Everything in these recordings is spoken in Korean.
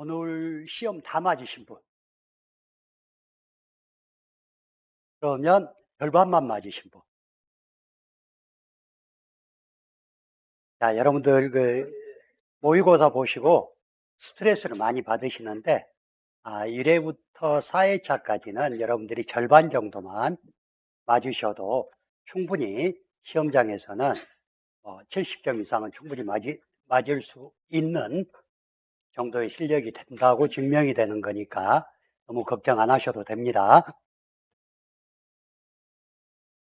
오늘 시험 다 맞으신 분? 그러면 절반만 맞으신 분? 자, 여러분들 모의고사 보시고 스트레스를 많이 받으시는데 1회부터 4회차까지는 여러분들이 절반 정도만 맞으셔도 충분히 시험장에서는 70점 이상은 충분히 맞을 수 있는 정도의 실력이 된다고 증명이 되는 거니까 너무 걱정 안 하셔도 됩니다.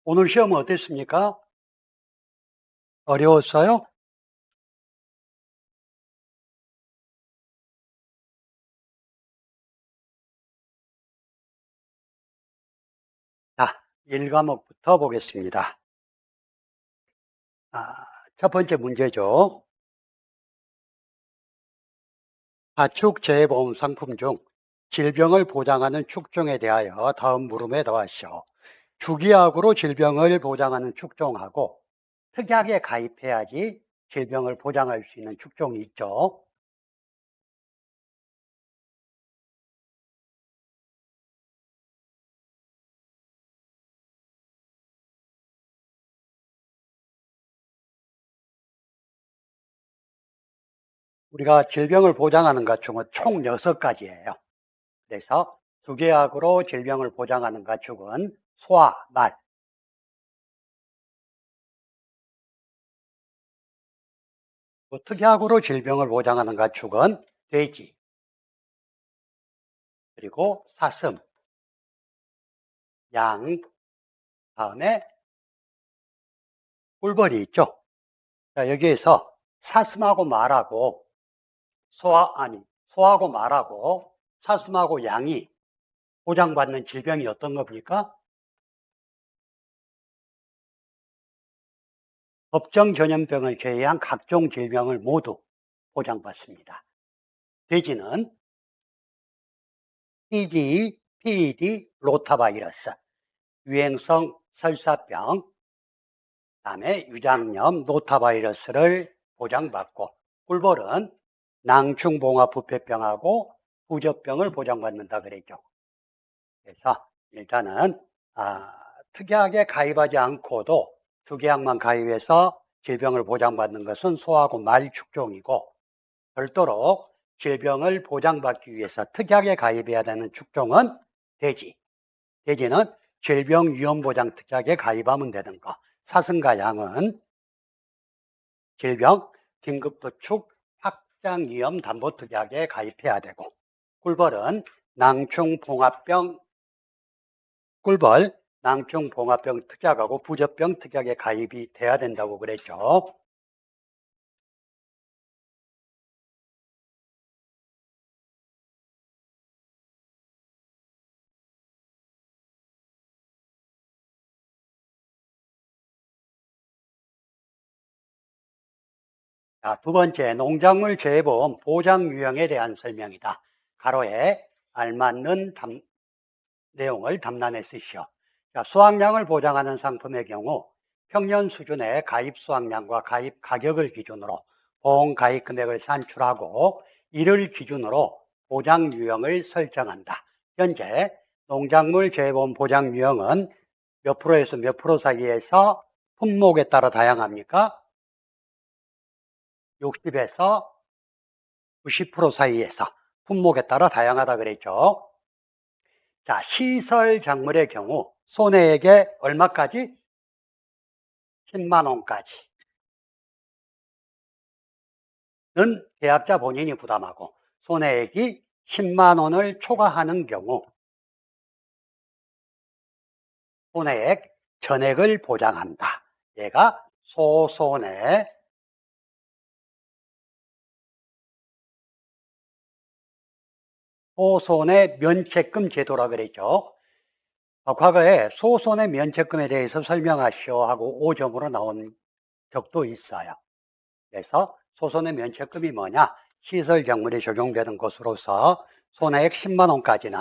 오늘 시험은 어땠습니까? 어려웠어요? 자, 1과목부터 보겠습니다. 첫 번째 문제죠. 가축재해보험 상품 중 질병을 보장하는 축종에 대하여 다음 물음에 더하시오. 주기약으로 질병을 보장하는 축종하고 특약에 가입해야지 질병을 보장할 수 있는 축종이 있죠. 우리가 질병을 보장하는 가축은 총 6가지예요. 그래서 주기약으로 질병을 보장하는 가축은 소와 말, 또 특약으로 질병을 보장하는 가축은 돼지, 그리고 사슴, 양, 다음에 꿀벌이 있죠. 자, 여기에서 사슴하고 말하고 소하고 말하고 사슴하고 양이 보장받는 질병이 어떤 겁니까? 법정 전염병을 제외한 각종 질병을 모두 보장받습니다. 돼지는 TG, PED, 로타바이러스, 유행성 설사병, 그다음에 유장염, 노타바이러스를 보장받고, 꿀벌은 낭충봉합부패병하고 부적병을 보장받는다 그랬죠. 그래서 일단은 특약에 가입하지 않고도 주계약만 가입해서 질병을 보장받는 것은 소하고 말 축종이고, 별도로 질병을 보장받기 위해서 특약에 가입해야 되는 축종은 돼지. 돼지는 질병위험보장 특약에 가입하면 되는 거. 사슴과 양은 질병 긴급도축 확장위험 담보특약에 가입해야 되고, 꿀벌은 낭충봉합병 꿀벌 낭충봉합병 특약하고 부적병 특약에 가입이 돼야 된다고 그랬죠. 자, 두 번째, 농작물 재해보험 보장 유형에 대한 설명이다. 가로에 알맞는 내용을 담란해 쓰시오. 자, 수확량을 보장하는 상품의 경우 평년 수준의 가입 수확량과 가입 가격을 기준으로 보험 가입 금액을 산출하고 이를 기준으로 보장 유형을 설정한다. 현재 농작물 재해보험 보장 유형은 몇 프로에서 몇 프로 사이에서 품목에 따라 다양합니까? 60에서 90% 사이에서 품목에 따라 다양하다 그랬죠. 자, 시설 작물의 경우 손해액에 얼마까지? 10만 원까지는 계약자 본인이 부담하고, 손해액이 10만 원을 초과하는 경우 손해액 전액을 보장한다. 얘가 소손해 면책금 제도라 그랬죠. 과거에 소손해 면책금에 대해서 설명하시오 하고 5점으로 나온 적도 있어요. 그래서 소손해 면책금이 뭐냐? 시설 작물에 적용되는 것으로서 손해액 10만 원까지는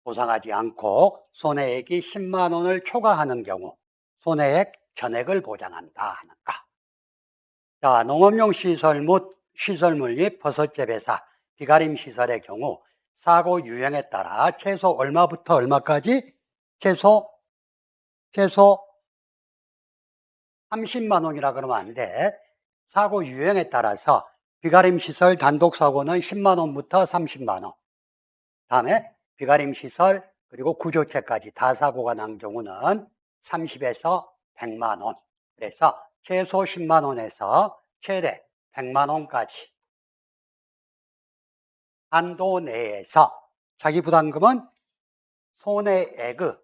보상하지 않고 손해액이 10만 원을 초과하는 경우 손해액 전액을 보장한다 하는 거. 자, 농업용 시설물 및 버섯재 배사 비가림 시설의 경우 사고 유형에 따라 최소 얼마부터 얼마까지? 최소 30만 원이라 그러면 안 돼. 사고 유형에 따라서 비가림 시설 단독 사고는 10만 원부터 30만 원. 다음에 비가림 시설 그리고 구조체까지 다 사고가 난 경우는 30에서 100만 원. 그래서 최소 10만 원에서 최대 100만 원까지 한도 내에서 자기 부담금은 손해액의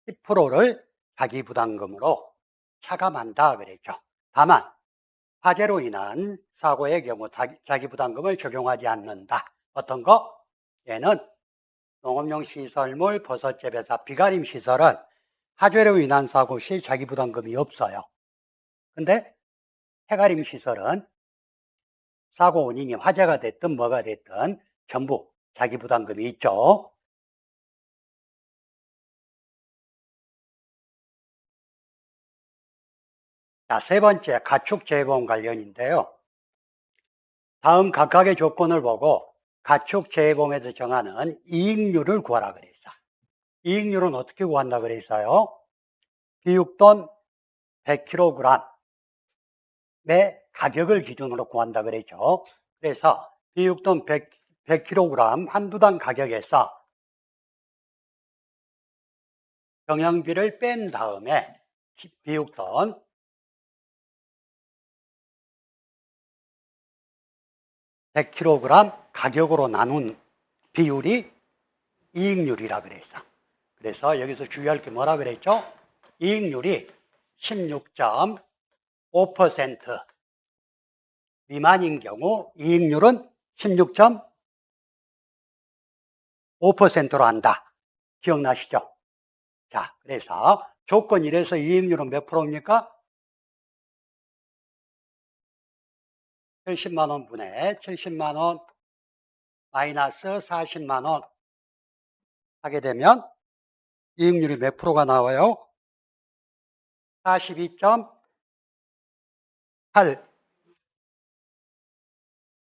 10%를 자기 부담금으로 차감한다 그랬죠. 다만 화재로 인한 사고의 경우 자기 부담금을 적용하지 않는다. 어떤 거? 얘는 농업용 시설물 버섯재배사 비가림 시설은 화재로 인한 사고 시 자기 부담금이 없어요. 근데 해가림 시설은 사고 원인이 화재가 됐든 뭐가 됐든 전부 자기 부담금이 있죠. 자, 세 번째 가축재해보험 관련인데요. 다음 각각의 조건을 보고 가축재해보험에서 정하는 이익률을 구하라 그랬어. 이익률은 어떻게 구한다 그랬어요? 비육돈 100kg의 가격을 기준으로 구한다 그랬죠. 그래서 비육돈 100kg 한두 당 가격에서 경영비를 뺀 다음에 비육돈 100kg 가격으로 나눈 비율이 이익률이라 그랬어. 그래서 여기서 주의할 게 뭐라 그랬죠? 이익률이 16.5% 미만인 경우 이익률은 16.5%로 한다. 기억나시죠? 자, 그래서 조건 1에서 이익률은 몇 프로입니까? 70만 원 분의 70만 원 마이너스 40만 원 하게 되면 이익률이 몇 프로가 나와요? 42.8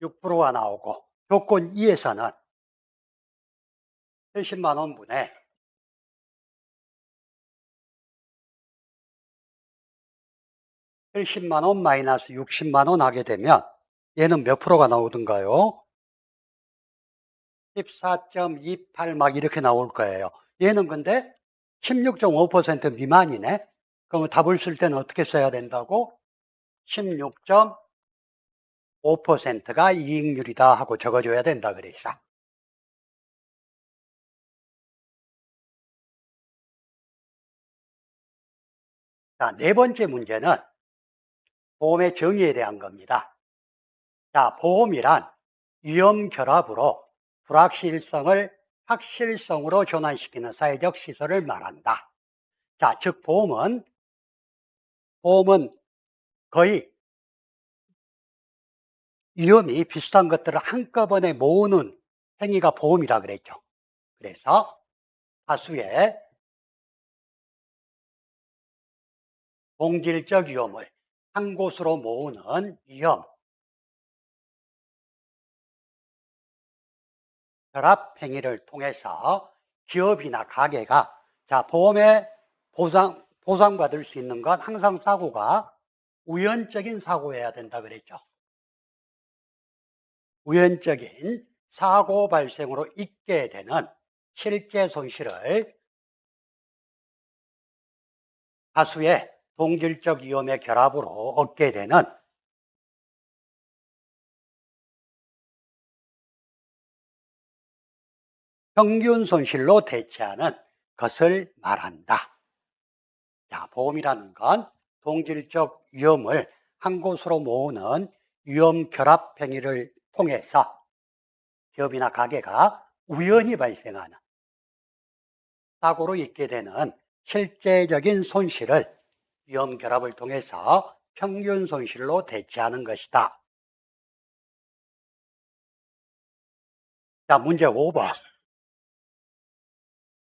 6%가 나오고 조건 2에서는 70만 원 분의 70만 원 마이너스 60만 원 하게 되면 얘는 몇 프로가 나오던가요? 14.28 막 이렇게 나올 거예요. 얘는 근데 16.5% 미만이네. 그러면 답을 쓸 때는 어떻게 써야 된다고? 16.5%가 이익률이다 하고 적어줘야 된다 그랬어. 자, 네 번째 문제는 보험의 정의에 대한 겁니다. 자, 보험이란 위험 결합으로 불확실성을 확실성으로 전환시키는 사회적 시설을 말한다. 자, 즉 보험은 거의 위험이 비슷한 것들을 한꺼번에 모으는 행위가 보험이라 그랬죠. 그래서 다수의 동질적 위험을 한 곳으로 모으는 위험 결합 행위를 통해서 기업이나 가게가 자 보험에 보상받을 수 있는 건 항상 사고가 우연적인 사고여야 된다 그랬죠. 우연적인 사고 발생으로 있게 되는 실제 손실을 다수의 동질적 위험의 결합으로 얻게 되는 평균 손실로 대체하는 것을 말한다. 자, 보험이라는 건 동질적 위험을 한 곳으로 모으는 위험 결합 행위를 통해서 기업이나 가게가 우연히 발생하는 사고로 있게 되는 실제적인 손실을 위험 결합을 통해서 평균 손실로 대체하는 것이다. 자, 문제 5번.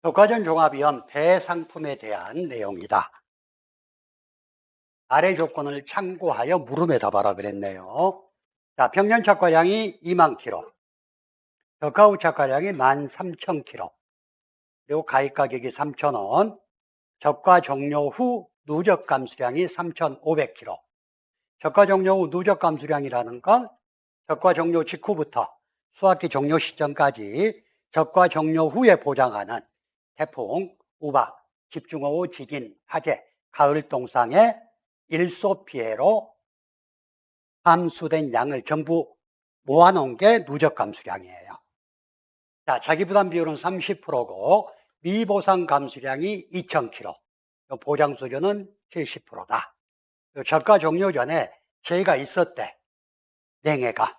효과전 종합위험 대상품에 대한 내용이다. 아래 조건을 참고하여 물음에 답하라 그랬네요. 자, 평년 착과량이 2만 킬로, 저가 후 착과량이 13,000킬로, 그리고 가입 가격이 3,000원, 저가 종료 후 누적 감수량이 3,500킬로. 저가 종료 후 누적 감수량이라는 건 저가 종료 직후부터 수확기 종료 시점까지 저가 종료 후에 보장하는 태풍, 우박, 집중호우, 지진, 화재, 가을 동상의 일소 피해로 함수된 양을 전부 모아놓은 게 누적 감수량이에요. 자, 자기부담 비율은 30%고 미보상 감수량이 2,000kg, 보장 수준은 70%다. 저가 종료 전에 재해가 있었대. 냉해가.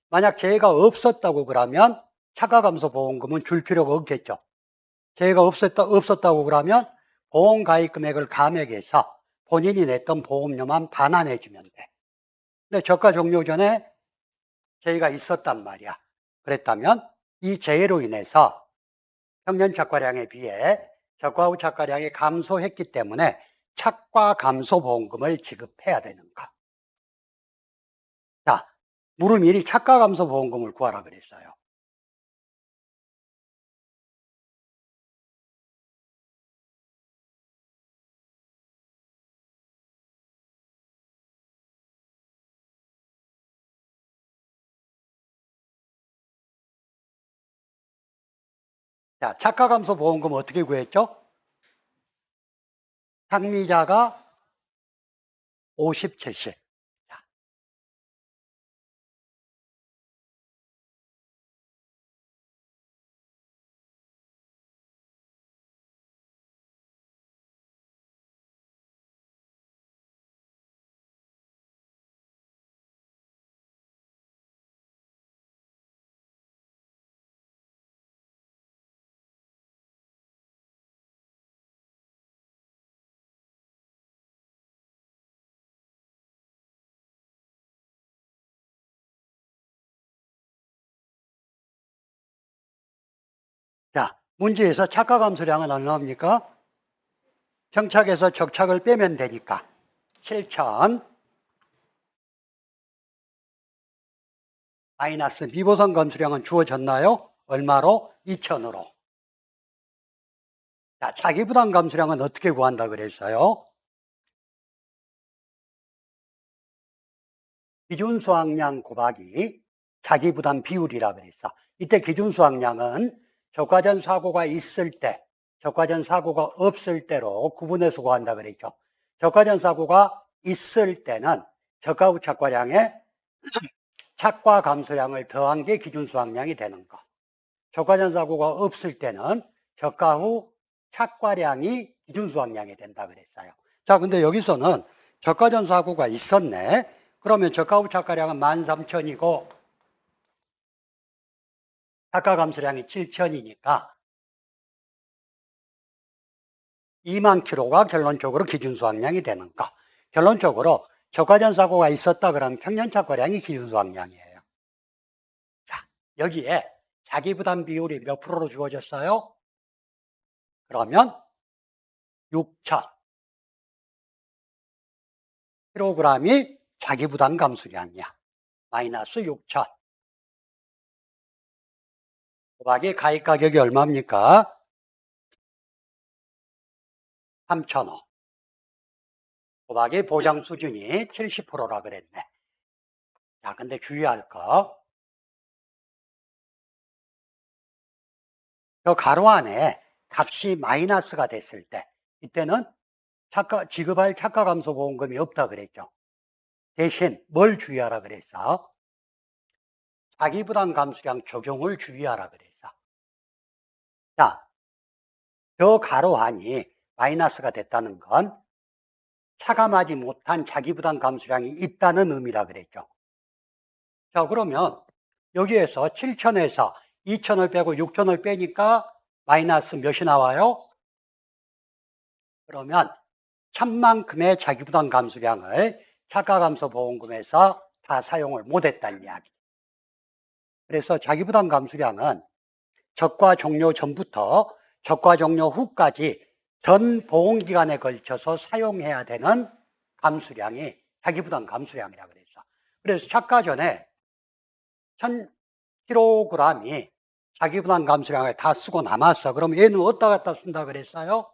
만약 재해가 없었다고 그러면 차가감소보험금은 줄 필요가 없겠죠. 재해가 없었다고 그러면 보험가입 금액을 감액해서 본인이 냈던 보험료만 반환해 주면 돼. 근데 저가 종료 전에 재해가 있었단 말이야. 그랬다면 이 재해로 인해서 평년 착과량에 비해 저가 후 착과량이 감소했기 때문에 착과 감소 보험금을 지급해야 되는 거. 자, 물을 미리 착과 감소 보험금을 구하라 그랬어요. 자, 착과 감소 보험금 어떻게 구했죠? 상미자가 50, 70. 자, 문제에서 착과 감소량은 얼마입니까? 평착에서 적착을 빼면 되니까 7,000 마이너스 미보상 감소량은 주어졌나요? 얼마로? 2,000으로. 자, 자기부담 감소량은 어떻게 구한다 그랬어요? 기준수확량 곱하기 자기부담 비율이라 그랬어. 이때 기준수확량은 적과전 사고가 있을 때, 적과전 사고가 없을 때로 구분해서 구한다 그랬죠. 적과전 사고가 있을 때는 적과 후 착과량에 착과 감소량을 더한 게 기준수확량이 되는 거. 적과전 사고가 없을 때는 적과 후 착과량이 기준수확량이 된다 그랬어요. 자, 근데 여기서는 적과전 사고가 있었네. 그러면 저가 후 착과량은 13,000이고 착과 감소량이 7,000이니까 2만 킬로가 결론적으로 기준수확량이 되는 거. 결론적으로 적과전 사고가 있었다 그러면 평년 착과량이 기준수확량이에요. 자, 여기에 자기부담 비율이 몇 프로로 주어졌어요? 그러면 6,000 킬로그램이 자기부담 감수량이야. 마이너스 6,000 곱하기 가입 가격이 얼마입니까? 3,000원 곱하기 보장 수준이 70%라 그랬네. 자, 근데 주의할 거, 저 가로 안에 값이 마이너스가 됐을 때, 이때는 지급할 착과 감소 보험금이 없다 그랬죠. 대신 뭘 주의하라 그랬어? 자기부담 감수량 적용을 주의하라 그랬어. 자, 저 가로 안이 마이너스가 됐다는 건 차감하지 못한 자기부담 감수량이 있다는 의미라 그랬죠. 자, 그러면 여기에서 7,000에서 2,000을 빼고 6,000을 빼니까 마이너스 몇이 나와요? 그러면 1,000만큼의 자기부담 감수량을 차가감소 보험금에서 다 사용을 못했다는 이야기. 그래서 자기부담 감수량은 적과 종료 전부터 적과 종료 후까지 전 보험기간에 걸쳐서 사용해야 되는 감수량이 자기부담 감수량이라 그랬어. 그래서 착가 전에 1000kg이 자기부담 감수량을 다 쓰고 남았어. 그럼 얘는 어디다 갖다 쓴다 그랬어요?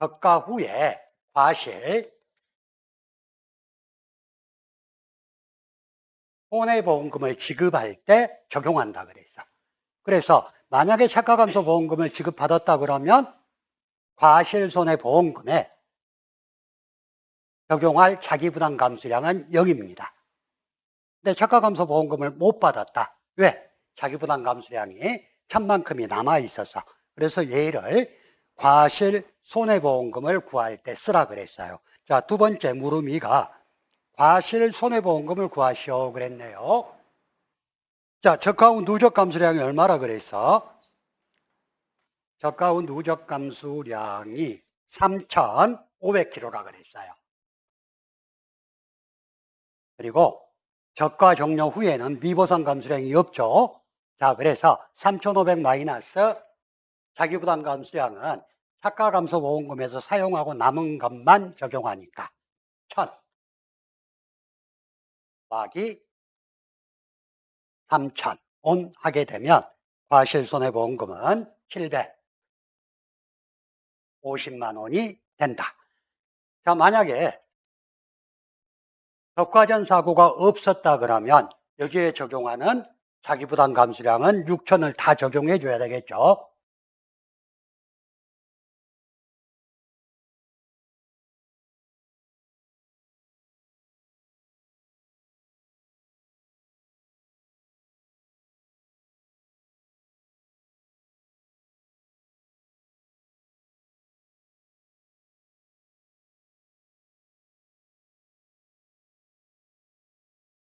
저가 후에 과실 손해보험금을 지급할 때 적용한다 그랬어. 그래서 만약에 착가감소보험금을 지급받았다 그러면 과실손해보험금에 적용할 자기부담 감수량은 0입니다. 근데 착가감소보험금을 못 받았다. 왜? 자기부담 감수량이 1000만큼이 남아있어서. 그래서 얘를 과실손해보험금을 구할 때 쓰라 그랬어요. 자, 두 번째 물음이가 과실손해보험금을 구하시오 그랬네요. 자, 저가 후 누적 감수량이 얼마라 그랬어? 저가 후 누적 감수량이 3,500kg라 그랬어요. 그리고 저가 종료 후에는 미보상 감수량이 없죠. 자, 그래서 3,500 마이너스 자기부담 감수량은 착가감소보험금에서 사용하고 남은 것만 적용하니까 1,000 더하기 3,000 온 하게 되면 과실손해보험금은 750만 원이 된다. 자, 만약에 적과전 사고가 없었다 그러면 여기에 적용하는 자기부담 감수량은 6,000을 다 적용해 줘야 되겠죠.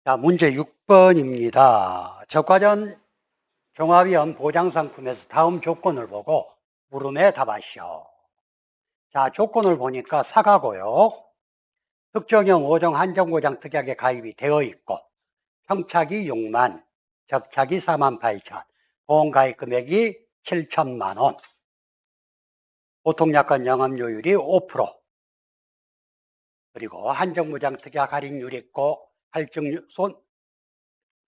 자, 문제 6번입니다. 적과전 종합위험 보장상품에서 다음 조건을 보고 물음에 답하시오. 자, 조건을 보니까 사가고요. 특정형 5종 한정보장 특약에 가입이 되어 있고 청착이 6만, 적착이 48,000, 보험가입 금액이 7천만 원, 보통약관 영업료율이 5%, 그리고 한정보장 특약 할인율 있고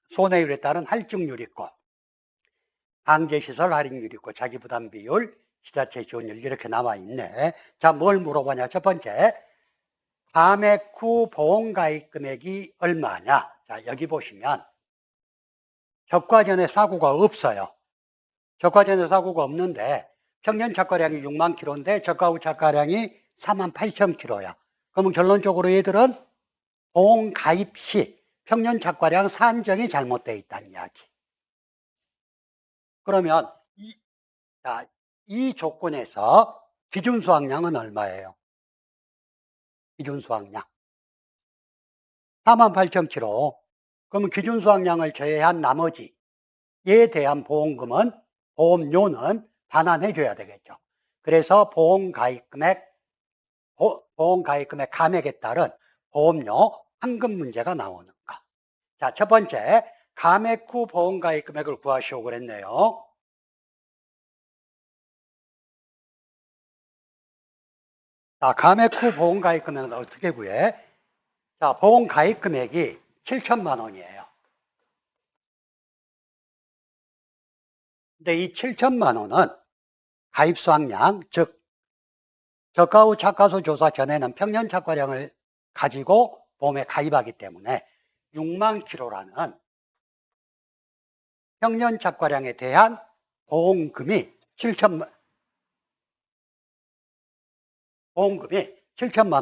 손해율에 따른 할증률 있고 강제시설 할인율 있고 자기부담 비율, 지자체 지원율 이렇게 남아있네. 자, 뭘 물어보냐. 첫 번째, 감액 후 보험가입 금액이 얼마냐. 자, 여기 보시면 적과전에 사고가 없어요. 적과전에 사고가 없는데 평년 착과량이 6만 킬로인데 적과 후 착과량이 48,000킬로야. 그러면 결론적으로 얘들은 보험가입 시 평년 착과량 산정이 잘못되어 있다는 이야기. 그러면 이 조건에서 기준 수확량은 얼마예요? 기준 수확량 48,000kg. 그러면 기준 수확량을 제외한 나머지에 대한 보험료는 반환해 줘야 되겠죠. 그래서 보험가입금액 감액에 따른 보험료 환급 문제가 나오는 거. 자, 첫 번째, 감액 후 보험가입 금액을 구하시오 그랬네요. 자, 감액 후 보험가입 금액은 어떻게 구해? 자, 보험가입 금액이 7천만 원이에요. 근데 이 7천만 원은 가입 수확량, 즉 저가 후 착과수 조사 전에는 평년 착과량을 가지고 보험에 가입하기 때문에 6만 킬로라는 평년 착과량에 대한 보험금이 7천만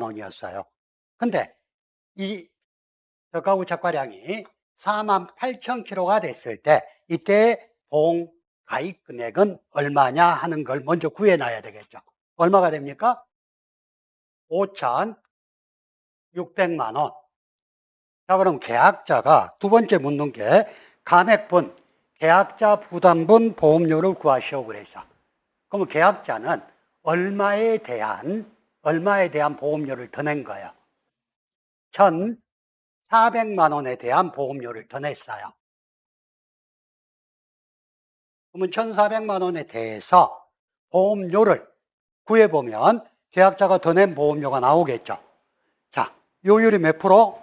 원이었어요. 근데 이 저가 후 착과량이 48,000kg가 됐을 때 이때 보험 가입 금액은 얼마냐 하는 걸 먼저 구해놔야 되겠죠. 얼마가 됩니까? 5,600만 원. 자, 그럼 계약자가 두 번째 묻는 게 감액분, 계약자 부담분 보험료를 구하시오 그랬어. 그러면 계약자는 얼마에 대한 보험료를 더 낸 거예요? 1,400만 원에 대한 보험료를 더 냈어요. 그러면 1,400만 원에 대해서 보험료를 구해보면 계약자가 더 낸 보험료가 나오겠죠. 자, 요율이 몇 프로?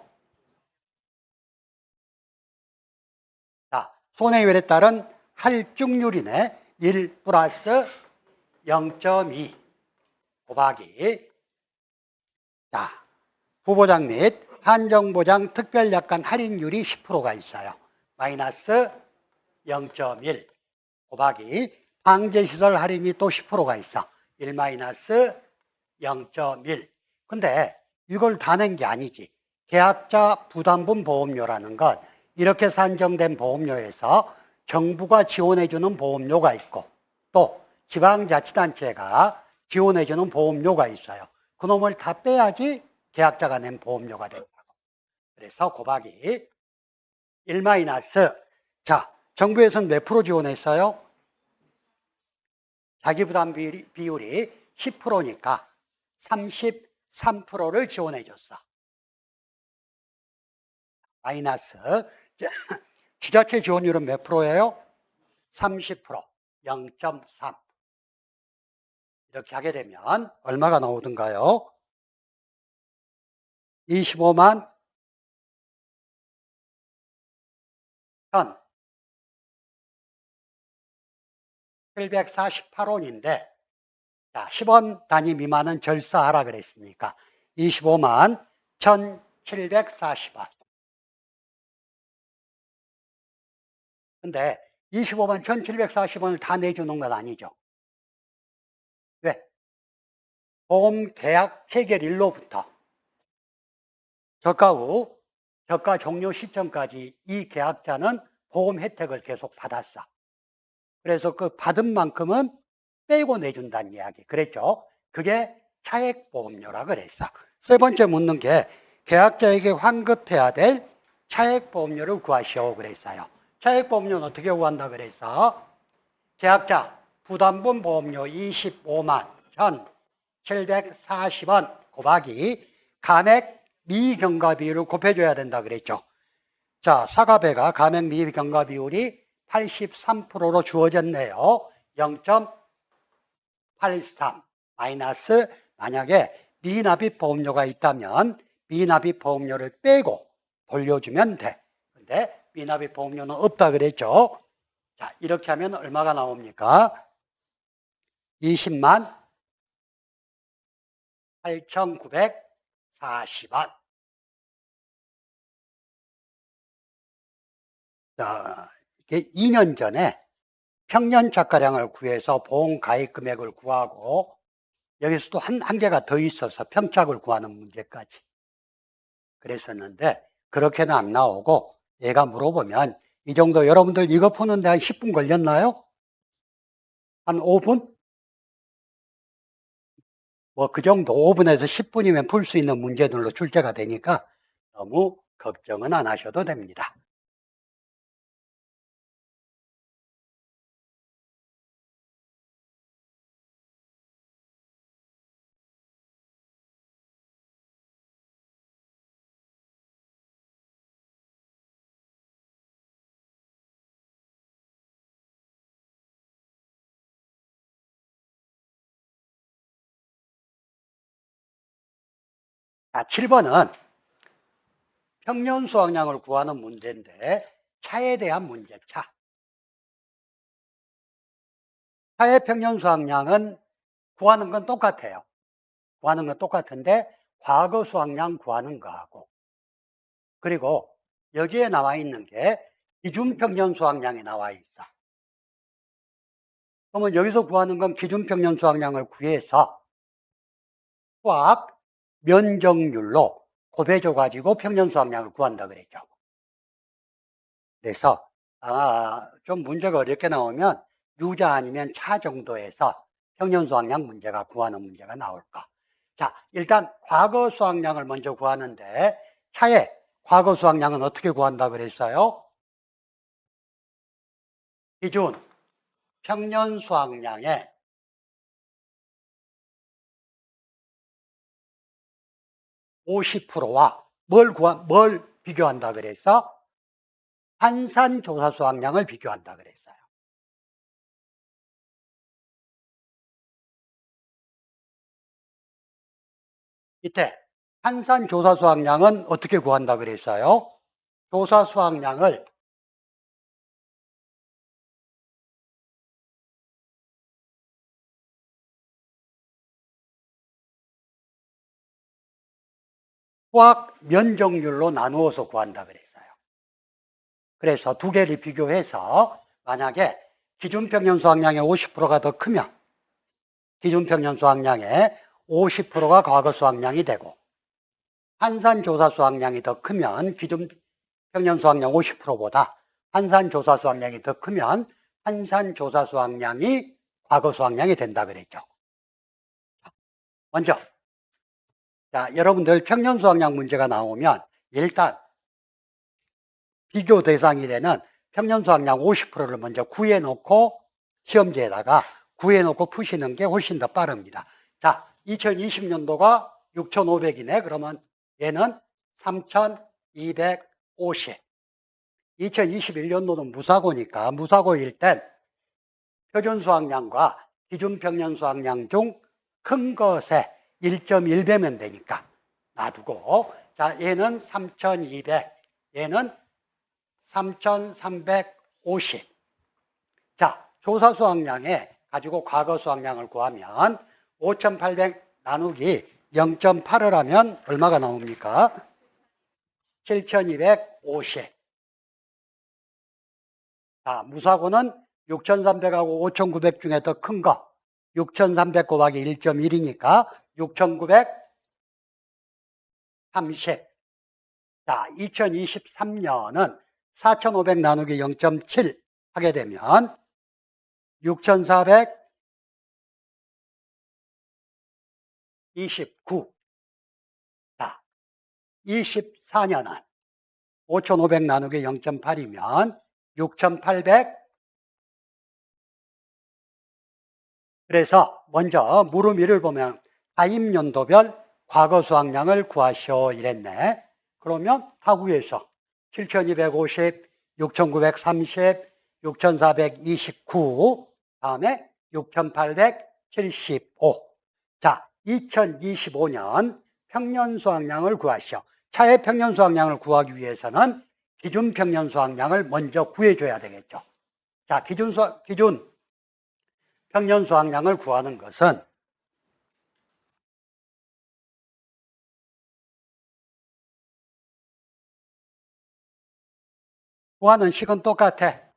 자, 손해율에 따른 할증률이네. 1 플러스 0.2 곱하기. 자, 후보장 및 한정보장 특별약관 할인율이 10%가 있어요. 마이너스 0.1 곱하기 방제시설 할인이 또 10%가 있어. 1 마이너스 0.1. 근데 이걸 다 낸 게 아니지. 계약자 부담분 보험료라는 건 이렇게 산정된 보험료에서 정부가 지원해주는 보험료가 있고 또 지방자치단체가 지원해주는 보험료가 있어요. 그놈을 다 빼야지 계약자가 낸 보험료가 된다고. 그래서 곱하기 1 마이너스. 자, 정부에서는 몇 프로 지원했어요? 자기부담 비율이 10%니까 33%를 지원해 줬어. 마이너스. 지자체 지원율은 몇 프로예요? 30%, 0.3. 이렇게 하게 되면 얼마가 나오던가요? 25만 1,748원인데, 자, 10원 단위 미만은 절사하라 그랬으니까 25만 1,740원. 근데 25만 1,740원을 다 내주는 건 아니죠. 왜? 보험 계약 체결일로부터 저가 후 저가 종료 시점까지 이 계약자는 보험 혜택을 계속 받았어. 그래서 그 받은 만큼은 빼고 내준다는 이야기. 그랬죠? 그게 차액보험료라 그랬어. 세 번째 묻는 게 계약자에게 환급해야 될 차액보험료를 구하시오 그랬어요. 차액보험료는 어떻게 구한다 그랬어? 계약자 부담분 보험료 25만 1,740원 곱하기 감액 미경과 비율을 곱해줘야 된다 그랬죠. 자, 사과배가 감액 미경과 비율이 83%로 주어졌네요. 0.83 마이너스 만약에 미납입 보험료가 있다면 미납입 보험료를 빼고 돌려주면 돼. 근데 미납입 보험료는 없다 그랬죠. 자, 이렇게 하면 얼마가 나옵니까? 20만 8,940원. 자, 이게 2년 전에 평년 착가량을 구해서 보험 가입 금액을 구하고 여기서도 한 개가 더 있어서 평착을 구하는 문제까지 그랬었는데 그렇게는 안 나오고 얘가 물어보면 이 정도 여러분들 이거 푸는데 한 10분 걸렸나요? 한 5분? 뭐 그 정도 5분에서 10분이면 풀 수 있는 문제들로 출제가 되니까 너무 걱정은 안 하셔도 됩니다. 자, 7번은 평년 수확량을 구하는 문제인데 차에 대한 문제, 차. 차의 평년 수확량은 구하는 건 똑같아요. 구하는 건 똑같은데 과거 수확량 구하는 거하고 그리고 여기에 나와 있는 게 기준 평년 수확량이 나와 있어. 그러면 여기서 구하는 건 기준 평년 수확량을 구해서 수확 면적률로 곱해줘 가지고 평년 수확량을 구한다 그랬죠. 그래서 좀 문제가 어렵게 나오면 유자 아니면 차 정도에서 평년 수확량 문제가 구하는 문제가 나올까. 자, 일단 과거 수확량을 먼저 구하는데 차의 과거 수확량은 어떻게 구한다 그랬어요? 기준 평년 수확량의 50%와 뭘 비교한다 그랬어? 환산조사 수확량을 비교한다 그랬어요. 이때 한산 조사 수확량은 어떻게 구한다 그랬어요? 조사 수확량을 수확 면적률로 나누어서 구한다 그랬어요. 그래서 두 개를 비교해서 만약에 기준평년 수확량의 50%가 더 크면 기준평년 수확량의 50%가 과거 수확량이 되고 한산조사 수확량이 더 크면 기준평년 수확량 50%보다 한산조사 수확량이 더 크면 한산조사 수확량이 과거 수확량이 된다 그랬죠. 먼저 자, 여러분들 평년 수확량 문제가 나오면 일단 비교 대상이 되는 평년 수확량 50%를 먼저 구해놓고 시험지에다가 구해놓고 푸시는 게 훨씬 더 빠릅니다. 자, 2020년도가 6,500이네. 그러면 얘는 3,250. 2021년도는 무사고니까 무사고일 땐 표준 수확량과 기준 평년 수확량 중 큰 것에 1.1배면 되니까 놔두고, 자, 얘는 3,200, 얘는 3,350. 자, 조사 수확량에 가지고 과거 수확량을 구하면 5,800 나누기 0.8을 하면 얼마가 나옵니까? 7,250. 자, 무사고는 6,300하고 5,900 중에 더 큰 거. 6,300 곱하기 1.1이니까 6,930. 자, 2023년은 4,500 나누기 0.7 하게 되면 6,429. 자, 24년은 5,500 나누기 0.8이면 6,800. 그래서 먼저 물음위를 보면 가입연도별 과거 수확량을 구하시오 이랬네. 그러면 타구에서 7,250, 6,930, 6,429, 다음에 6,875. 자, 2025년 평년 수확량을 구하시오. 차의 평년 수확량을 구하기 위해서는 기준 평년 수확량을 먼저 구해줘야 되겠죠. 자, 기준 평년 수확량을 구하는 것은 구하는 식은 똑같아.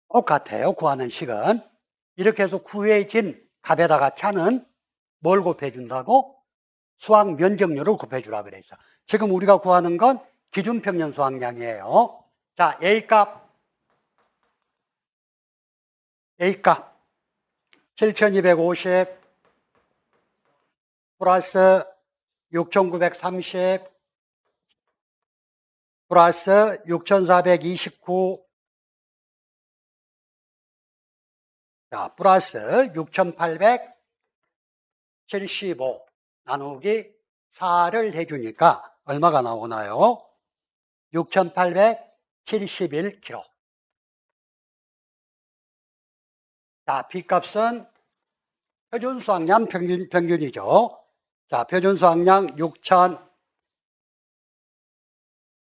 똑같아요. 구하는 식은. 이렇게 해서 구해진 값에다가 차는 뭘 곱해준다고? 수확 면적률을 곱해주라 그랬어. 지금 우리가 구하는 건 기준평년 수확량이에요. 자, A값 7,250 플러스 6,930 플러스 6,429 자, 플러스 6,875 나누기 4를 해주니까 얼마가 나오나요? 6,871kg. 자, B값은 표준 수확량 평균이죠. 자, 표준 수확량 6,000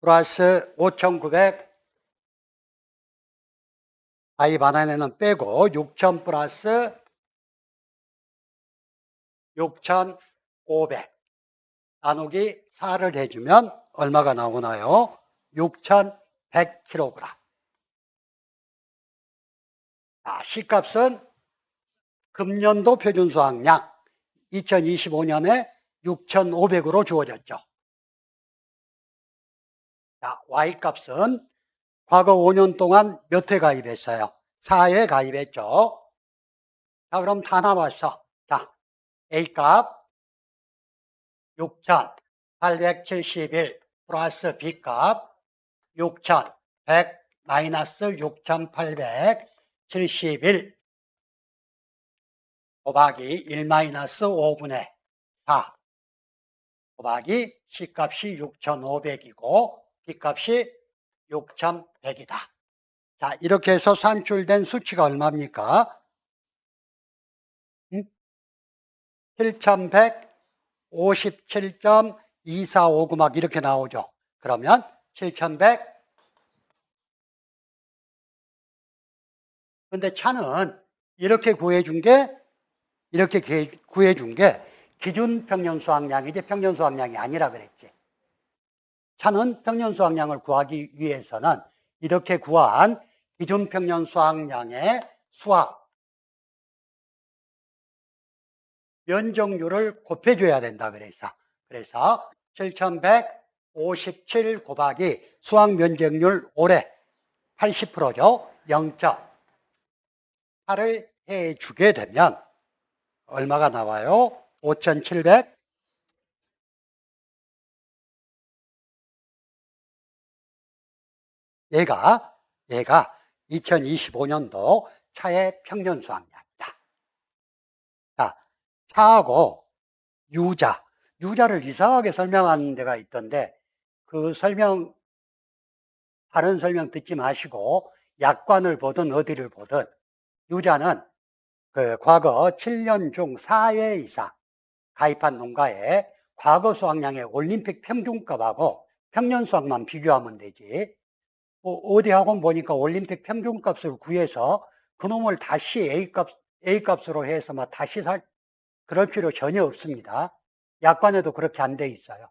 플러스 5,900 가입 안에는 빼고 6,000 플러스 6,500 나누기 4를 해주면 얼마가 나오나요? 6,100kg. 자, C값은 금년도 표준 수확량 2025년에 6,500으로 주어졌죠. 자, Y값은 과거 5년 동안 몇 회 가입했어요? 4회 가입했죠. 자, 그럼 다 나왔어. 자, A값 6,871 플러스 B값 6,100 마이너스 6,871 곱하기 1 마이너스 5분의 4 곱하기 C값이 6,500이고 B값이 6,100이다. 자, 이렇게 해서 산출된 수치가 얼마입니까? 7,157.2459 막 이렇게 나오죠. 그러면 7,100. 근데 차는 이렇게 구해준 게 기준 평년 수확량이지 평년 수확량이 아니라 그랬지. 차는 평년 수확량을 구하기 위해서는 이렇게 구한 기준 평년 수확량의 수확 면적률을 곱해줘야 된다 그래서 7,157 곱하기 수확 면적률 올해 80%죠. 0.8을 해주게 되면 얼마가 나와요? 5,700. 얘가 2025년도 차의 평년 수확량이다. 자, 차하고 유자를 이상하게 설명하는 데가 있던데 그 다른 설명 듣지 마시고 약관을 보든 어디를 보든 유자는 그 과거 7년 중 4회 이상 가입한 농가의 과거 수확량의 올림픽 평균값하고 평년 수확만 비교하면 되지. 어디 학원 보니까 올림픽 평균값을 구해서 그놈을 다시 A값으로 해서 막 다시 그럴 필요 전혀 없습니다. 약관에도 그렇게 안 돼 있어요.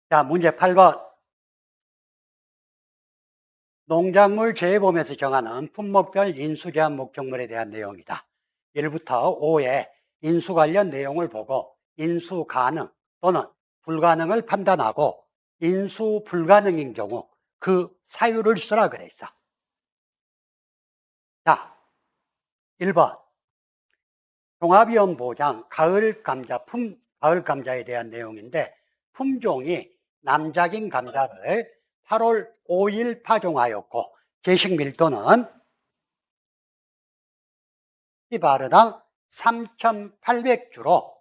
자, 문제 8번. 농작물 재배범에서 정하는 품목별 인수 제한 목적물에 대한 내용이다. 1부터 5의 인수 관련 내용을 보고 인수 가능 또는 불가능을 판단하고 인수 불가능인 경우 그 사유를 쓰라 그랬어. 자, 1번. 종합위험 보장 가을 감자에 대한 내용인데 품종이 남작인 감자를 8월 5일 파종하였고 제식 밀도는 씨바르당 3,800주로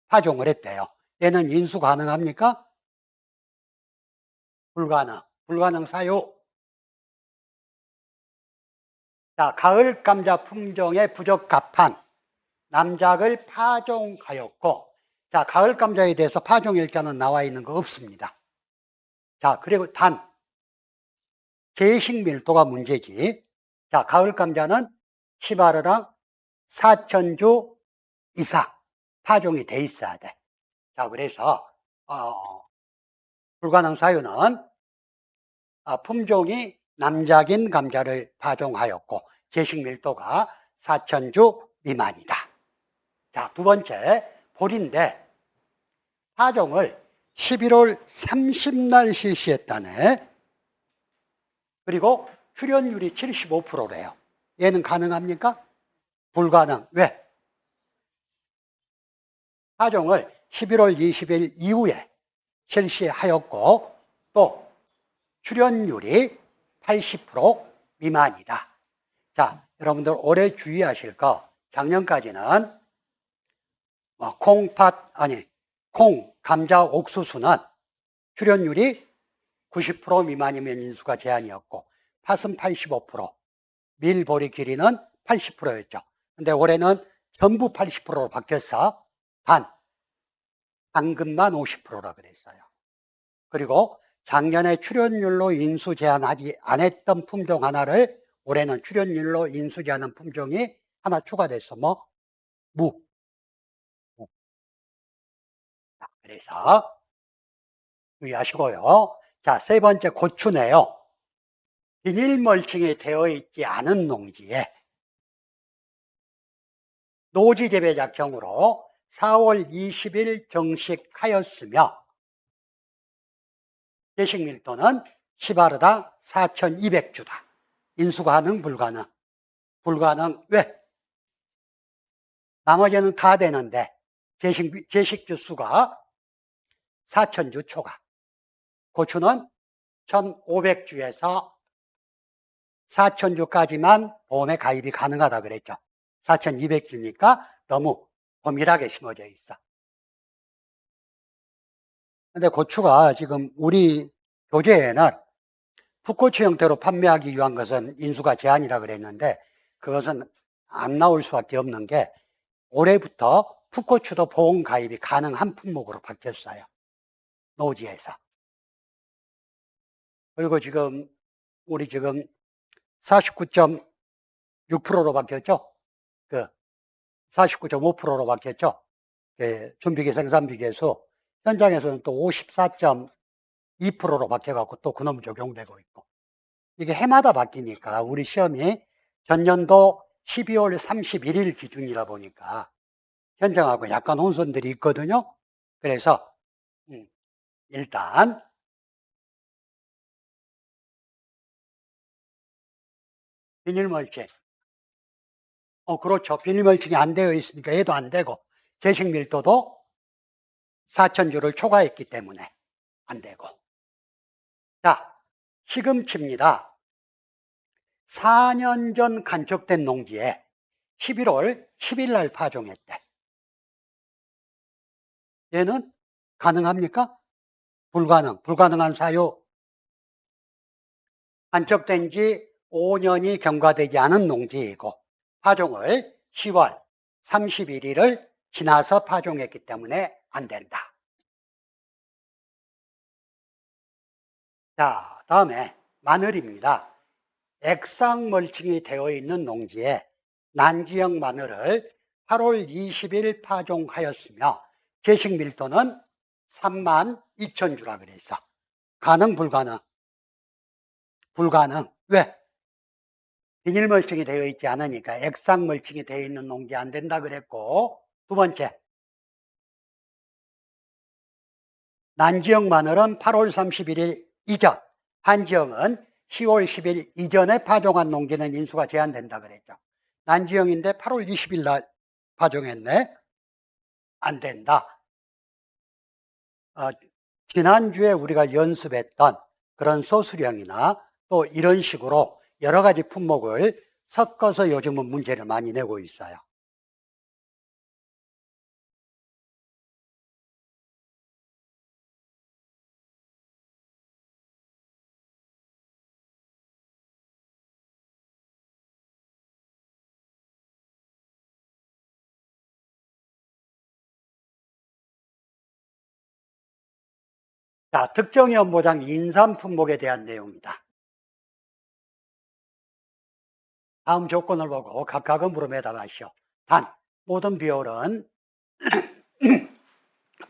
파종을 했대요. 얘는 인수 가능합니까? 불가능 사유. 자, 가을 감자 품종에 부적합한 남작을 파종하였고, 자, 가을 감자에 대해서 파종 일자는 나와 있는 거 없습니다. 자, 그리고 제식 밀도가 문제지. 자, 가을 감자는 시바르당 4,000주 이상 파종이 돼 있어야 돼. 자, 그래서 불가능 사유는 품종이 남작인 감자를 파종하였고 제식 밀도가 4,000주 미만이다. 자, 두 번째 볼인데 파종을 11월 30날 실시했다네. 그리고 출현율이 75%래요. 얘는 가능합니까? 불가능. 왜? 파종을 11월 20일 이후에 실시하였고 또 출현율이 80% 미만이다. 자, 여러분들 올해 주의하실 거 작년까지는 콩, 감자, 옥수수는 출현율이 90% 미만이면 인수가 제한이었고 팥은 85%, 밀, 보리, 기리는 80%였죠. 근데 올해는 전부 80%로 바뀌어서 당근만 50%라 그랬어요. 그리고 작년에 출현율로 인수 제한하지 않았던 품종 하나를 올해는 출현율로 인수 제한한 품종이 하나 추가됐어. 무. 그래서 유의하시고요. 자, 세 번째 고추네요. 비닐 멀칭이 되어 있지 않은 농지에 노지 재배 작정으로 4월 20일 정식하였으며 제식 밀도는 10하루당 4,200주다. 인수 가능, 불가능? 불가능. 왜? 나머지는 다 되는데 제식주 수가 4,000주 초과. 고추는 1,500주에서 4,000주까지만 보험에 가입이 가능하다 그랬죠. 4,200주니까 너무 범일하게 심어져 있어. 근데 고추가 지금 우리 교재에는 풋고추 형태로 판매하기 위한 것은 인수가 제한이라 그랬는데 그것은 안 나올 수밖에 없는 게 올해부터 풋고추도 보험 가입이 가능한 품목으로 바뀌었어요. 노지에서. 그리고 지금 우리 지금 49.6%로 바뀌었죠. 그 49.5%로 바뀌었죠. 준비기 생산비계수. 현장에서는 또 54.2%로 바뀌어갖고 또 그놈 적용되고 있고. 이게 해마다 바뀌니까 우리 시험이 전년도 12월 31일 기준이라 보니까 현장하고 약간 혼선들이 있거든요. 그래서 일단 비닐멀칭. 그렇죠. 비닐멀칭이 안 되어 있으니까 얘도 안 되고 제식 밀도도 4,000주를 초과했기 때문에 안 되고. 자, 시금치입니다. 4년 전 간척된 농지에 11월 10일 날 파종했대. 얘는 가능합니까? 불가능. 불가능한 사유. 간척된 지 5년이 경과되지 않은 농지이고 파종을 10월 31일을 지나서 파종했기 때문에 안 된다. 자, 다음에 마늘입니다. 액상 멀칭이 되어 있는 농지에 난지형 마늘을 8월 20일 파종하였으며 제식 밀도는 32,000주라 그래서 가능, 불가능? 불가능. 왜? 비닐 멀칭이 되어 있지 않으니까 액상 멀칭이 되어 있는 농지 안 된다 그랬고, 두 번째, 난지형 마늘은 8월 31일 이전, 한지형은 10월 10일 이전에 파종한 농지는 인수가 제한된다 그랬죠. 난지형인데 8월 20일 날 파종했네. 안 된다. 지난주에 우리가 연습했던 그런 소수령이나 또 이런 식으로 여러 가지 품목을 섞어서 요즘은 문제를 많이 내고 있어요. 자, 특정 연보장 인삼 품목에 대한 내용이다. 다음 조건을 보고 각각은 물음에 답하시오. 단, 모든 비율은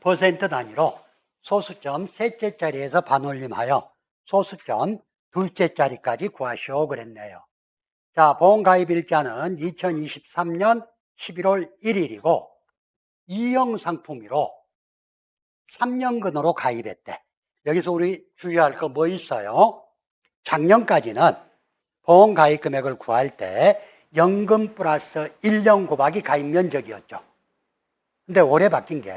퍼센트 단위로 소수점 셋째 자리에서 반올림하여 소수점 둘째 자리까지 구하시오 그랬네요. 자, 보험가입일자는 2023년 11월 1일이고 2형 상품으로 3년근으로 가입했대. 여기서 우리 주의할 거 뭐 있어요? 작년까지는 보험 가입 금액을 구할 때 연금 플러스 1년 곱하기 가입 면적이었죠. 근데 올해 바뀐 게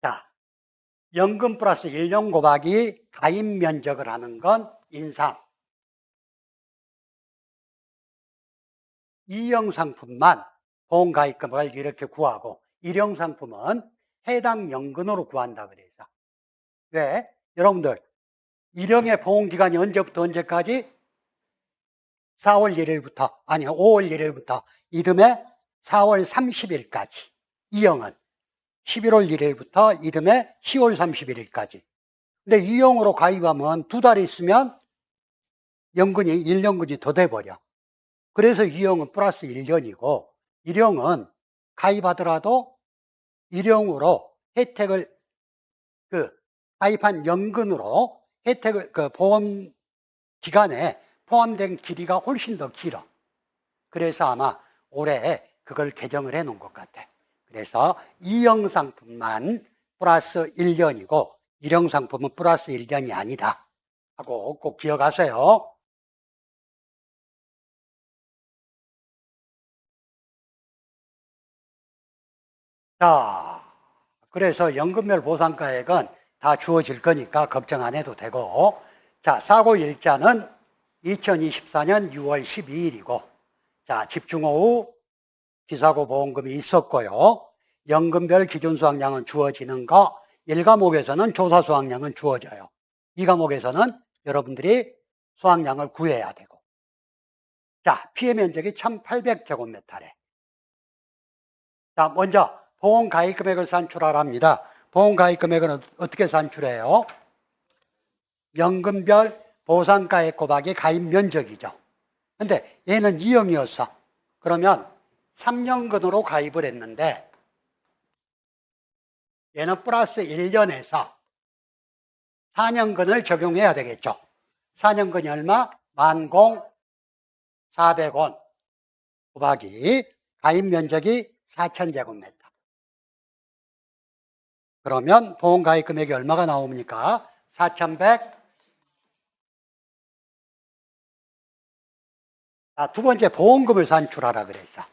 자, 연금 플러스 1년 곱하기 가입 면적을 하는 건 인상. 2형 상품만 보험 가입 금액을 이렇게 구하고 1형 상품은 해당 연근으로 구한다 그래서. 왜? 여러분들 1형의 보험 기간이 언제부터 언제까지? 4월 1일부터 아니 5월 1일부터 이듬해 4월 30일까지. 2형은 11월 1일부터 이듬해 10월 31일까지. 근데 2형으로 가입하면 2달 있으면 연근이 1년근이 더 돼버려. 그래서 2형은 플러스 1년이고 1형은 가입하더라도 1형으로 혜택을 가입한 연근으로 혜택을 보험 기간에 포함된 길이가 훨씬 더 길어. 그래서 아마 올해 그걸 개정을 해 놓은 것 같아. 그래서 2형 상품만 플러스 1년이고 1형 상품은 플러스 1년이 아니다 하고 꼭 기억하세요. 자, 그래서 연금별 보상가액은 다 주어질 거니까 걱정 안 해도 되고, 자, 사고 일자는 2024년 6월 12일이고, 자, 집중호우 기사고 보험금이 있었고요. 연금별 기준 수확량은 주어지는 거, 1과목에서는 조사 수확량은 주어져요. 2과목에서는 여러분들이 수확량을 구해야 되고. 자, 피해 면적이 1800제곱미터래. 자, 먼저 보험 가입 금액을 산출하랍니다. 보험 가입 금액은 어떻게 산출해요? 연금별 보상가액 곱하기 가입 면적이죠. 근데 얘는 2형이었어. 그러면 3년근으로 가입을 했는데 얘는 플러스 1년에서 4년근을 적용해야 되겠죠. 4년근이 얼마? 10,400원 곱하기 가입 면적이 4,000제곱미터. 그러면 보험 가입 금액이 얼마가 나옵니까? 4,100. 두 번째 보험금을 산출하라 그랬어.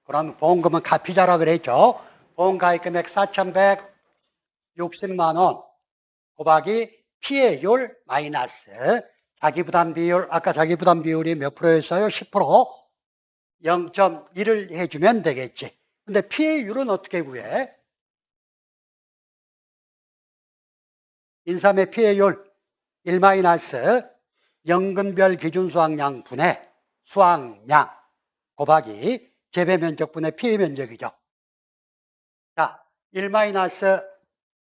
그럼 보험금은 가피자라 그랬죠. 보험 가입 금액 4,160만 원 곱하기 피해율 마이너스 자기부담 비율, 아까 자기부담 비율이 몇 프로였어요? 10%? 0.1을 해주면 되겠지. 근데 피해율은 어떻게 구해? 인삼의 피해율 1 마이너스 연금별 기준 수확량 분의 수확량 곱하기 재배 면적 분의 피해 면적이죠. 자, 1 마이너스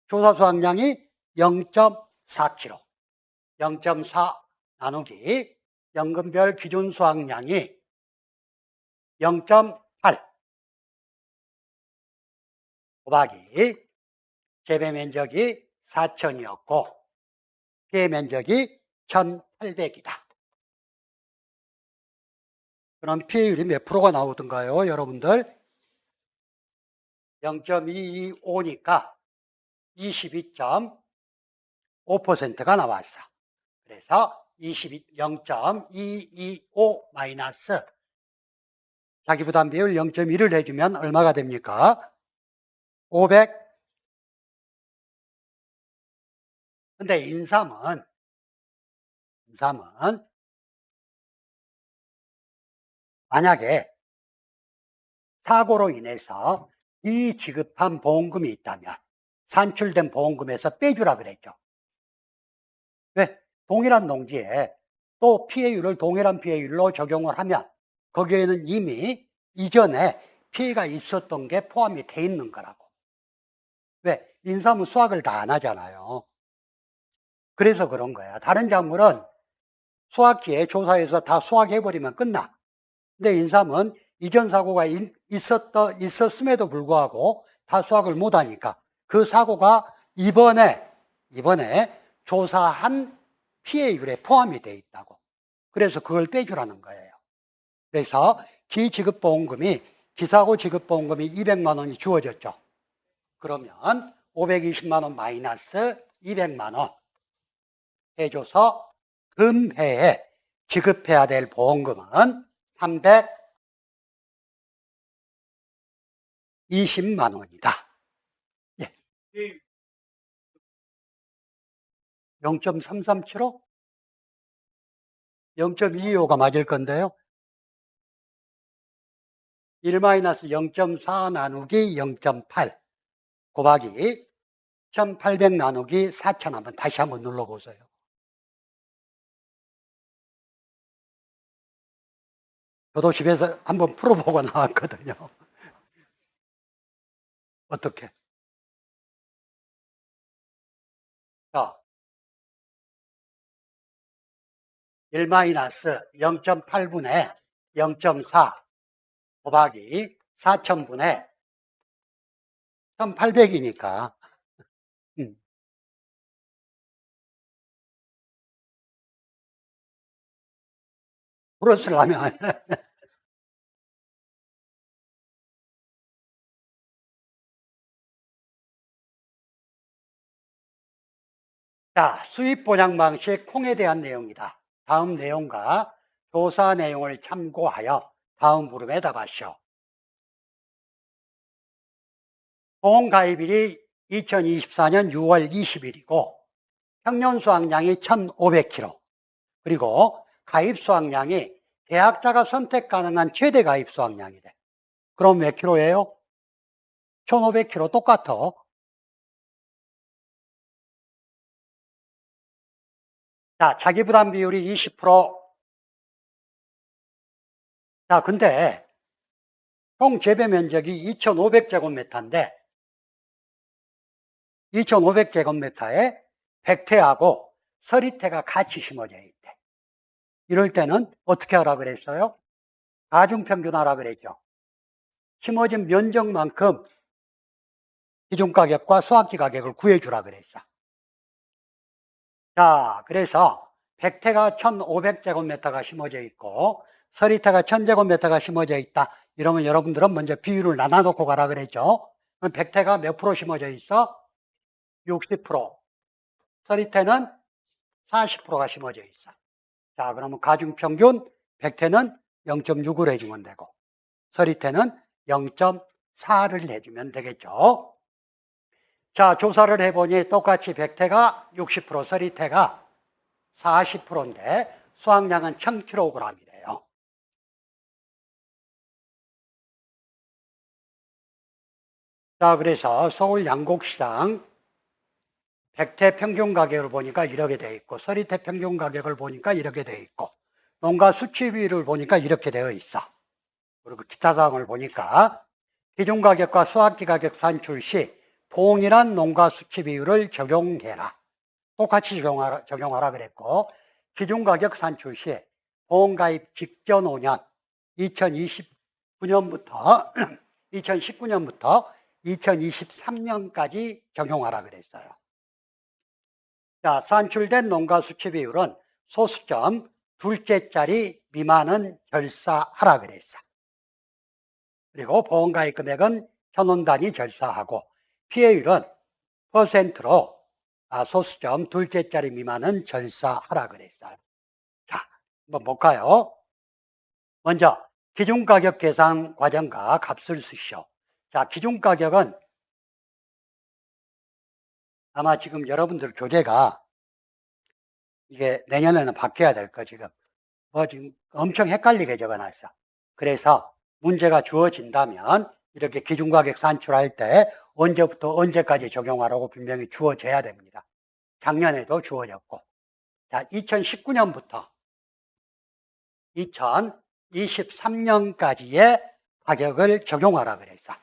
조사 수확량이 0.4kg. 0.4 나누기 연금별 기준 수확량이 0.8 곱하기 재배 면적이 4,000이었고 피해 면적이 1,800이다. 그럼 피해율이 몇 프로가 나오던가요, 여러분들? 0.225니까 22.5%가 나왔어. 그래서 0.225 마이너스 자기부담 비율 0.1을 해주면 얼마가 됩니까? 500. 근데 인삼은 만약에 사고로 인해서 비지급한 보험금이 있다면 산출된 보험금에서 빼주라 그랬죠. 왜? 동일한 농지에 또 피해율을 동일한 피해율로 적용을 하면 거기에는 이미 이전에 피해가 있었던 게 포함이 돼 있는 거라고. 왜? 인삼은 수확을 다 안 하잖아요. 그래서 그런 거야. 다른 작물은 수확기에 조사해서 다 수확해버리면 끝나. 근데 인삼은 이전 사고가 있었음에도 불구하고 다 수확을 못하니까 그 사고가 이번에 조사한 피해율에 포함이 돼 있다고. 그래서 그걸 빼주라는 거예요. 그래서 기지급보험금이 기사고 지급보험금이 200만 원이 주어졌죠. 그러면 520만 원 마이너스 200만 원 해줘서 금해에 지급해야 될 보험금은 320만 원이다. 예. 0.337호? 0.225가 맞을 건데요. 1-0.4 나누기 0.8 곱하기 1800 나누기 4000 한번 다시 한번 눌러보세요. 저도 집에서 한번 풀어보고 나왔거든요. 어떻게? 자, 1-0.8분의 0.4 곱하기 4000분의 1800이니까 플러스를 하면 자, 수입 보장 방식 콩에 대한 내용이다. 다음 내용과 조사 내용을 참고하여 다음 물음에 답하시오. 콩 가입일이 2024년 6월 20일이고 평년 수확량이 1,500kg, 그리고 가입 수확량이 계약자가 선택 가능한 최대 가입 수확량이래. 그럼 몇 킬로예요? 1,500kg 똑같아. 자, 자기 부담 비율이 20%. 자, 근데 총 재배 면적이 2,500제곱미터인데 2,500제곱미터에 백태하고 서리태가 같이 심어져 있대. 이럴 때는 어떻게 하라 그랬어요? 가중평균하라 그랬죠. 심어진 면적만큼 기준가격과 수확기 가격을 구해주라 그랬어. 자, 그래서 백태가 1,500제곱미터가 심어져 있고 서리태가 1,000제곱미터가 심어져 있다. 이러면 여러분들은 먼저 비율을 나눠놓고 가라 그랬죠. 그럼 백태가 몇 프로 심어져 있어? 60%. 서리태는 40%가 심어져 있어. 자, 그러면 가중평균 백태는 0.6을 해주면 되고 서리태는 0.4를 해주면 되겠죠. 자, 조사를 해보니 똑같이 백태가 60%, 서리태가 40%인데 수확량은 1000kg이래요. 자, 그래서 서울 양곡시장 백태 평균 가격을 보니까 이렇게 돼 있고 서리태 평균 가격을 보니까 이렇게 돼 있고 농가 수치 비율을 보니까 이렇게 되어 있어. 그리고 기타 사항을 보니까 기준 가격과 수확기 가격 산출 시 동일한 농가 수치 비율을 적용해라. 똑같이 적용하라 그랬고 기준 가격 산출 시 보험가입 직전 5년 2029년부터 2019년부터 2023년까지 적용하라 그랬어요. 자, 산출된 농가 수치 비율은 소수점 둘째 자리 미만은 절사하라 그랬어. 그리고 보험가입 금액은 현원 단위 절사하고 피해율은 퍼센트로 소수점 둘째 자리 미만은 절사하라 그랬어요. 자, 한번 볼까요? 먼저 기준가격 계산 과정과 값을 쓰시오. 자, 기준가격은 아마 지금 여러분들 교재가 이게 내년에는 바뀌어야 될 거 지금 지금 엄청 헷갈리게 적어놨어. 그래서 문제가 주어진다면 이렇게 기준가격 산출할 때 언제부터 언제까지 적용하라고 분명히 주어져야 됩니다. 작년에도 주어졌고. 자, 2019년부터 2023년까지의 가격을 적용하라 그랬어.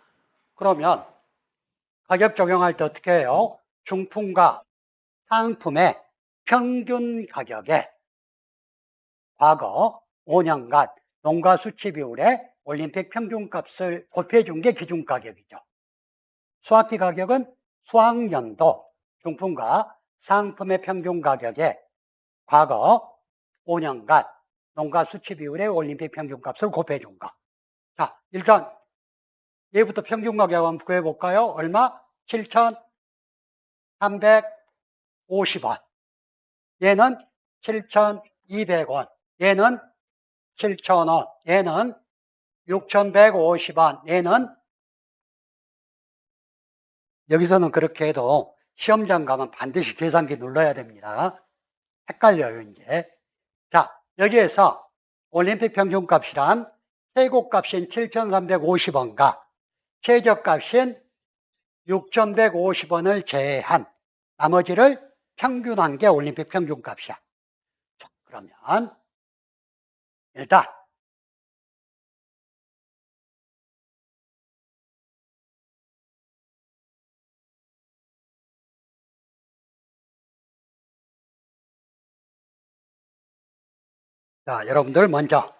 그러면 가격 적용할 때 어떻게 해요? 중품과 상품의 평균 가격에 과거 5년간 농가 수치 비율의 올림픽 평균값을 곱해준 게 기준가격이죠. 수확기 가격은 수확연도 중품과 상품의 평균 가격에 과거 5년간 농가 수치 비율의 올림픽 평균값을 곱해준 거. 자, 일단 얘부터 평균 가격 한번 구해볼까요? 얼마? 7,350원. 얘는 7,200원. 얘는 7,000원. 얘는 6,150원. 얘는 여기서는 그렇게 해도 시험장 가면 반드시 계산기 눌러야 됩니다. 헷갈려요, 이제. 자, 여기에서 올림픽 평균값이란 최고값인 7,350원과 최저값인 6,150원을 제외한 나머지를 평균한 게 올림픽 평균값이야. 자, 그러면 일단 자, 여러분들 먼저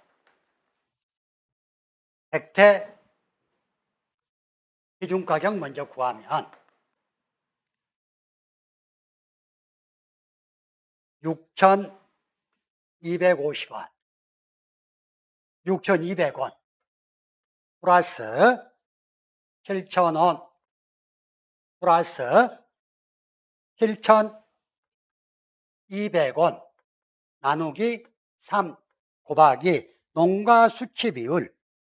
백태 기준가격 먼저 구하면 6,250원, 6,200원 플러스 7,000원 플러스 200원 나누기 3 곱하기 농가 수치 비율,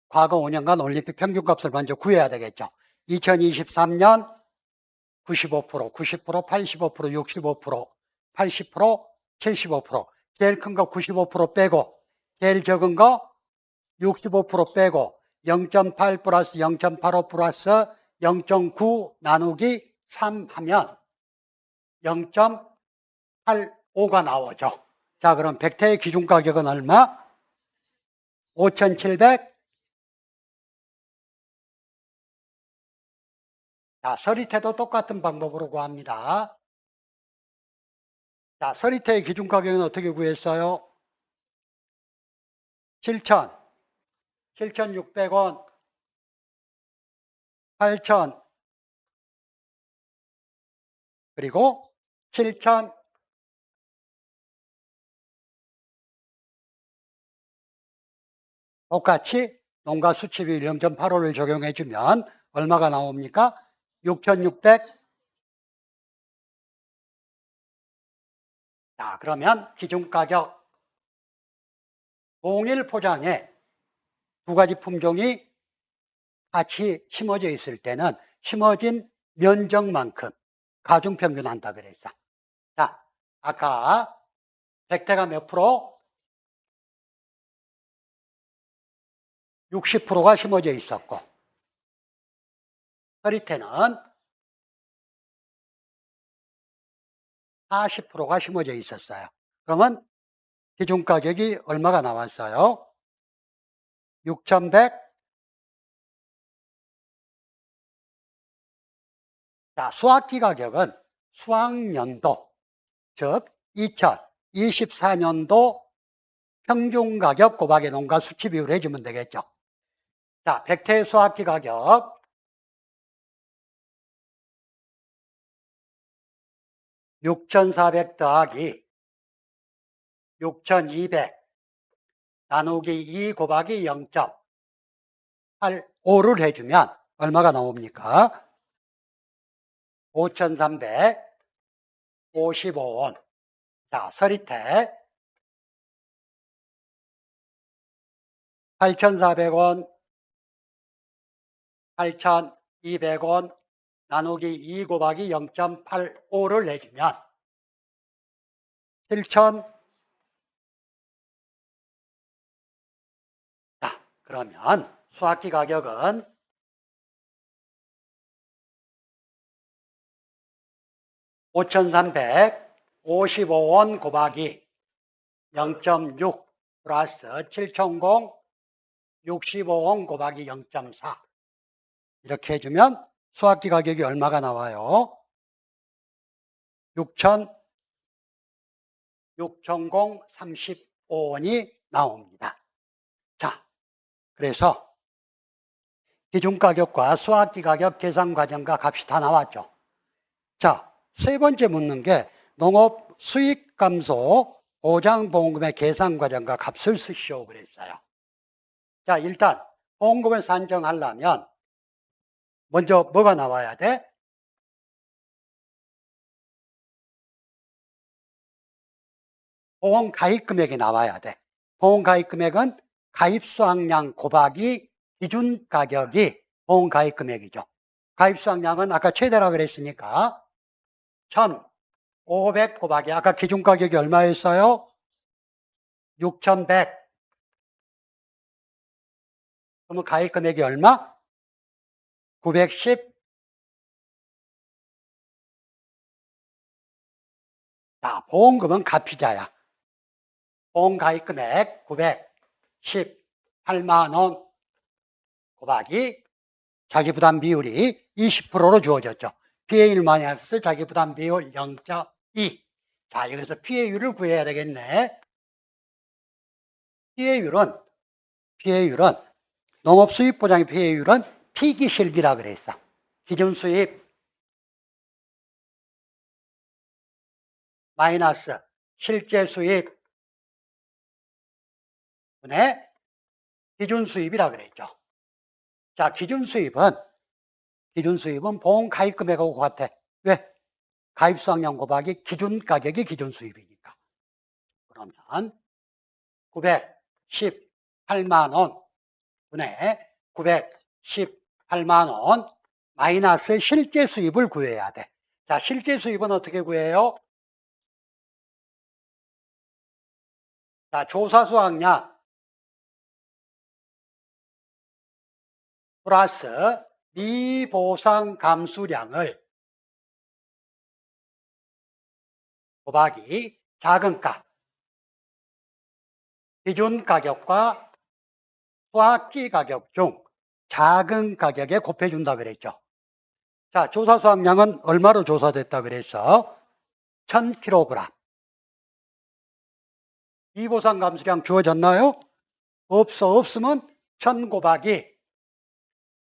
과거 5년간 올림픽 평균값을 먼저 구해야 되겠죠. 2023년 95%, 90%, 85%, 65%, 80%, 75%. 제일 큰 거 95% 빼고 제일 적은 거 65% 빼고 0.8 플러스 0.85 플러스 0.9 나누기 3 하면 0.85가 나오죠. 자, 그럼 백태의 기준 가격은 얼마? 5,700. 자, 서리태도 똑같은 방법으로 구합니다. 자, 서리태의 기준 가격은 어떻게 구했어요? 7,600원, 8,000, 그리고 7,000. 똑같이 농가 수치비율 0.85를 적용해주면 얼마가 나옵니까? 6,600. 자, 그러면 기준가격 동일 포장에 두 가지 품종이 같이 심어져 있을 때는 심어진 면적만큼 가중평균한다 그랬어. 자, 아까 백태가 몇 프로? 60%가 심어져 있었고 서리태는 40%가 심어져 있었어요. 그러면 기준가격이 얼마가 나왔어요? 6,100. 자, 수확기 가격은 수확년도, 즉 2024년도 평균가격 곱하기 농가 수치 비율 해주면 되겠죠. 자, 백태 수확기 가격 6,400 더하기 6,200 나누기 2 곱하기 0.85를 해주면 얼마가 나옵니까? 5,355원. 자, 서리태 8,400원, 8,200원 나누기 2 곱하기 0.85를 내주면 7,000. 자, 그러면 수확기 가격은 5,355원 곱하기 0.6 플러스 7,065원 곱하기 0.4 이렇게 해주면 수확기 가격이 얼마가 나와요? 6,035원이 나옵니다. 자, 그래서 기준가격과 수확기 가격 계산 과정과 값이 다 나왔죠. 자, 세 번째 묻는 게 농업 수익 감소 보장보험금의 계산 과정과 값을 쓰시오 그랬어요. 자, 일단 보험금을 산정하려면 먼저 뭐가 나와야 돼? 보험 가입 금액이 나와야 돼. 보험 가입 금액은 가입 수확량 곱하기 기준 가격이 보험 가입 금액이죠. 가입 수확량은 아까 최대라 그랬으니까 1,500 곱하기 아까 기준 가격이 얼마였어요? 6,100. 그러면 가입 금액이 얼마? 910. 자, 보험금은 가피자야. 보험 가입 금액 918만 원 곱하기 자기부담 비율이 20%로 주어졌죠. PA율 마이너스 자기부담 비율 0.2. 자, 여기서 PA율을 구해야 되겠네. PA율은 농업수입보장의 PA율은 피기실비라 그랬어. 기준수입 마이너스 실제수입 분의 기준수입이라 그랬죠. 자, 기준수입은 보험 가입금액하고 같아. 왜? 가입수확량 곱하기 기준가격이 기준수입이니까. 그러면 918만 원 분의 918만 원 마이너스 실제 수입을 구해야 돼. 자, 실제 수입은 어떻게 구해요? 자, 조사 수확량 플러스 미보상 감수량을 곱하기 자금가, 기준 가격과 수확기 가격 중 작은 가격에 곱해준다 그랬죠. 자, 조사 수확량은 얼마로 조사됐다 그랬어? 1000kg. 미보상 감수량 주어졌나요? 없으면 1000 곱하기.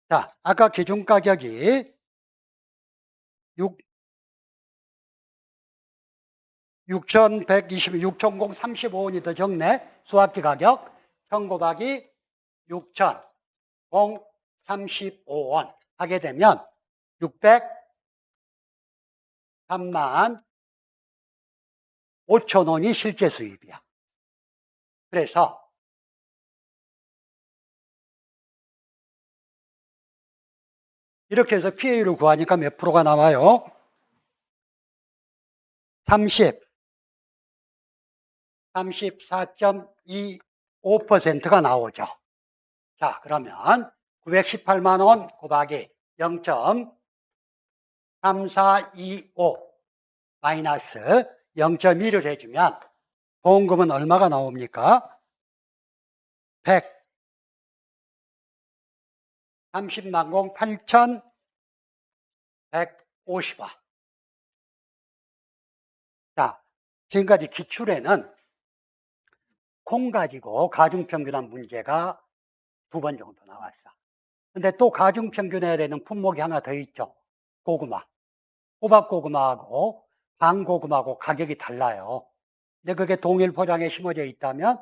자, 아까 기준 가격이 6,035원이 더 적네. 수확기 가격 1000 곱하기 6,035원 하게 되면 603만 5천 원이 실제 수입이야. 그래서 이렇게 해서 PA를 구하니까 몇 프로가 나와요? 34.25%가 나오죠. 자, 그러면 918만 원 곱하기 0.3425 마이너스 0.1을 해주면 보험금은 얼마가 나옵니까? 130만 8,150원. 자, 지금까지 기출에는 콩 가지고 가중평균한 문제가 2번 정도 나왔어. 근데 또 가중평균해야 되는 품목이 하나 더 있죠. 고구마. 호박고구마하고 방고구마하고 가격이 달라요. 근데 그게 동일 포장에 심어져 있다면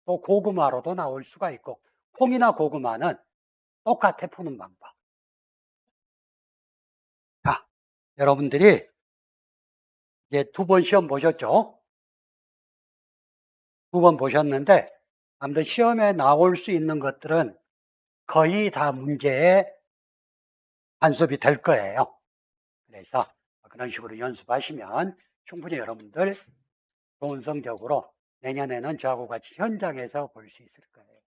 또 고구마로도 나올 수가 있고, 콩이나 고구마는 똑같아 푸는 방법. 자, 여러분들이 이제 2번 시험 보셨죠? 2번 보셨는데 아무튼 시험에 나올 수 있는 것들은 거의 다 문제에 반습이 될 거예요. 그래서 그런 식으로 연습하시면 충분히 여러분들 좋은 성적으로 내년에는 저하고 같이 현장에서 볼 수 있을 거예요.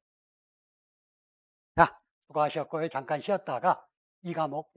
자, 수고하셨고요. 잠깐 쉬었다가 이 과목,